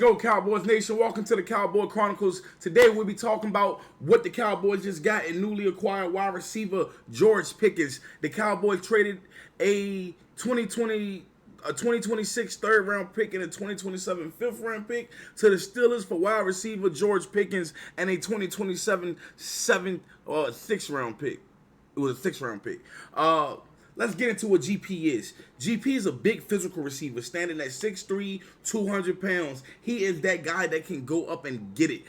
go, Cowboys Nation. Welcome to the Cowboy Chronicles. Today we'll be talking about what the Cowboys just got in newly acquired wide receiver George Pickens. The Cowboys traded a 2026 third-round pick and a 2027 fifth-round pick to the Steelers for wide receiver George Pickens and a 2027 sixth-round pick. It was a sixth-round pick. Let's get into what GP is. GP is a big physical receiver, standing at 6'3", 200 pounds. He is that guy that can go up and get it.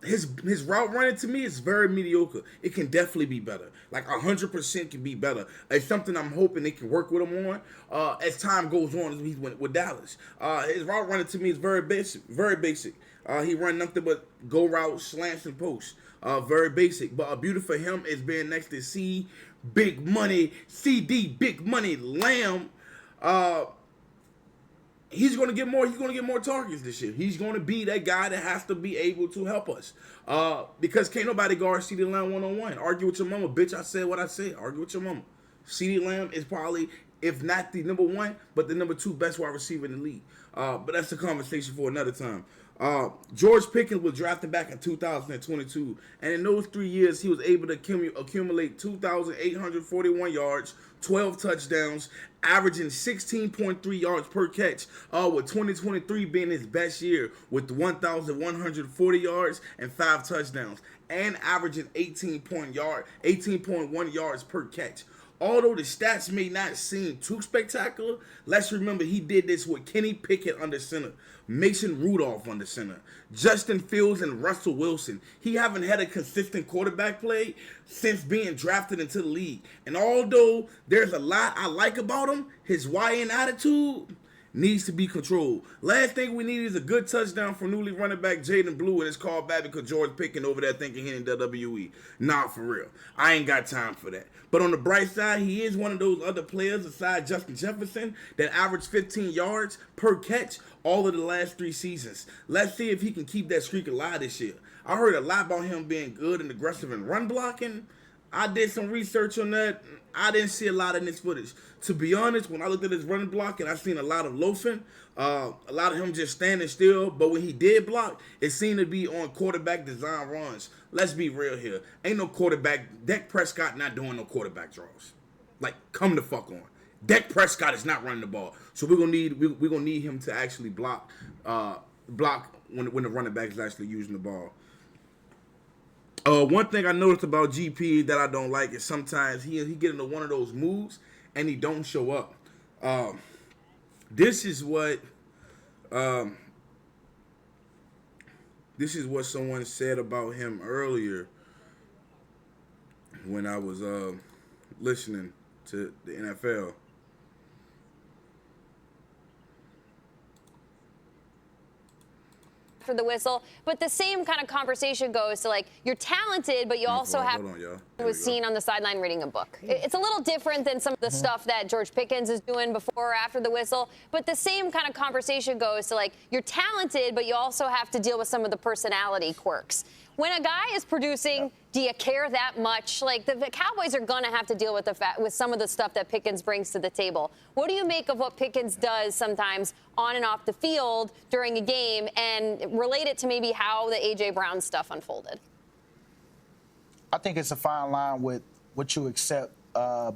His route running to me is very mediocre. It can definitely be better. Like 100% can be better. It's something I'm hoping they can work with him on as time goes on. As he's with Dallas. His route running to me is very basic. Very basic. He run nothing but go routes, slants, and posts. Very basic. But a beauty for him is being next to CD Big Money Lamb. He's going to get more. He's going to get more targets this year. He's going to be that guy that has to be able to help us. Because can't nobody guard CD Lamb one-on-one. Argue with your mama, bitch. I said what I said. Argue with your mama. CD Lamb is probably, if not the number one, but the number two best wide receiver in the league. But that's a conversation for another time. George Pickens was drafted back in 2022, and in those 3 years, he was able to accumulate 2,841 yards, 12 touchdowns, averaging 16.3 yards per catch, with 2023 being his best year with 1,140 yards and 5 touchdowns, and averaging 18.1 yards per catch. Although the stats may not seem too spectacular, let's remember he did this with Kenny Pickett under center, Mason Rudolph under center, Justin Fields, and Russell Wilson. He haven't had a consistent quarterback play since being drafted into the league. And although there's a lot I like about him, his YN attitude needs to be controlled. Last thing we need is a good touchdown from newly running back Jaden Blue, and it's called back because George Pickens over there thinking he in WWE. Nah, for real. I ain't got time for that. But on the bright side, he is one of those other players aside Justin Jefferson that averaged 15 yards per catch all of the last 3 seasons. Let's see if he can keep that streak alive this year. I heard a lot about him being good and aggressive in run blocking. I did some research on that. I didn't see a lot in this footage. To be honest, when I looked at his running block, and I seen a lot of loafing, a lot of him just standing still. But when he did block, it seemed to be on quarterback design runs. Let's be real here. Ain't no quarterback. Dak Prescott not doing no quarterback draws. Like, come the fuck on. Dak Prescott is not running the ball. So we're gonna need him to actually block when the running back is actually using the ball. One thing I noticed about GP that I don't like is sometimes he get into one of those moves and he don't show up. This is what someone said about him earlier when I was listening to the NFL. For the whistle, but the same kind of conversation goes to, like, you're talented, but you also have was seen on the sideline reading a book. It's a little different than some of the stuff that George Pickens is doing before or after the whistle, but the same kind of conversation goes to, like, you're talented, but you also have to deal with some of the personality quirks. When a guy is producing, do you care that much? Like, the Cowboys are going to have to deal with with some of the stuff that Pickens brings to the table. What do you make of what Pickens does sometimes on and off the field during a game, and relate it to maybe how the A.J. Brown stuff unfolded? I think it's a fine line with what you accept,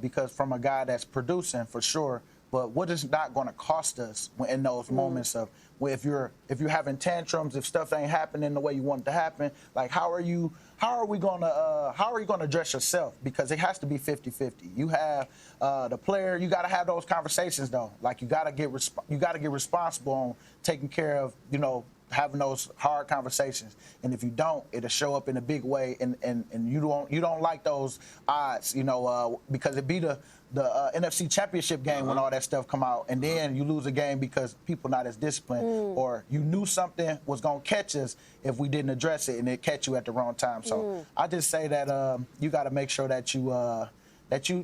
because from a guy that's producing, for sure, but what is not going to cost us in those moments of where if you're having tantrums, if stuff ain't happening the way you want it to happen, like how are you going to address yourself? Because it has to be 50-50. You have the player, you got to have those conversations though. Like you got to get responsible on taking care of, having those hard conversations. And if you don't, it'll show up in a big way, and you don't like those odds, because it be the NFC Championship game when all that stuff come out, and then you lose a game because people not as disciplined, or you knew something was going to catch us if we didn't address it, and it catch you at the wrong time. So I just say that you got to make sure that you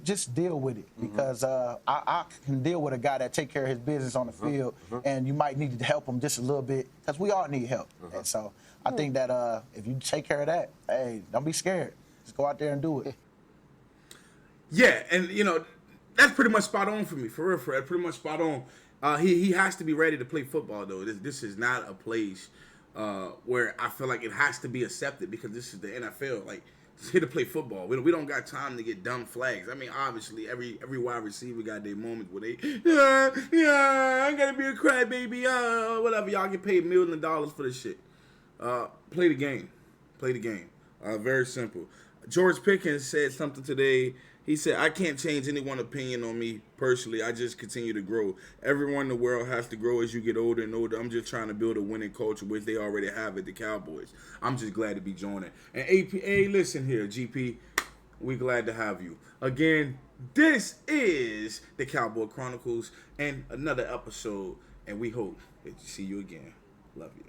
just deal with it, because I can deal with a guy that take care of his business on the field, and you might need to help him just a little bit, because we all need help. And so I think that if you take care of that, hey, don't be scared. Just go out there and do it. Yeah, and that's pretty much spot on for me, for real. Pretty much spot on. He has to be ready to play football though. This is not a place where I feel like it has to be accepted because this is the NFL. Like, it's here to play football. We don't got time to get dumb flags. I mean, obviously every wide receiver got their moments where they I gotta be a crybaby. Whatever. Y'all get paid $1 million for this shit. Play the game. Play the game. Very simple. George Pickens said something today. He said, I can't change anyone's opinion on me personally. I just continue to grow. Everyone in the world has to grow as you get older and older. I'm just trying to build a winning culture, which they already have at the Cowboys. I'm just glad to be joining. And APA, listen here, GP. We glad to have you. Again, this is the Cowboy Chronicles and another episode. And we hope that to see you again. Love you.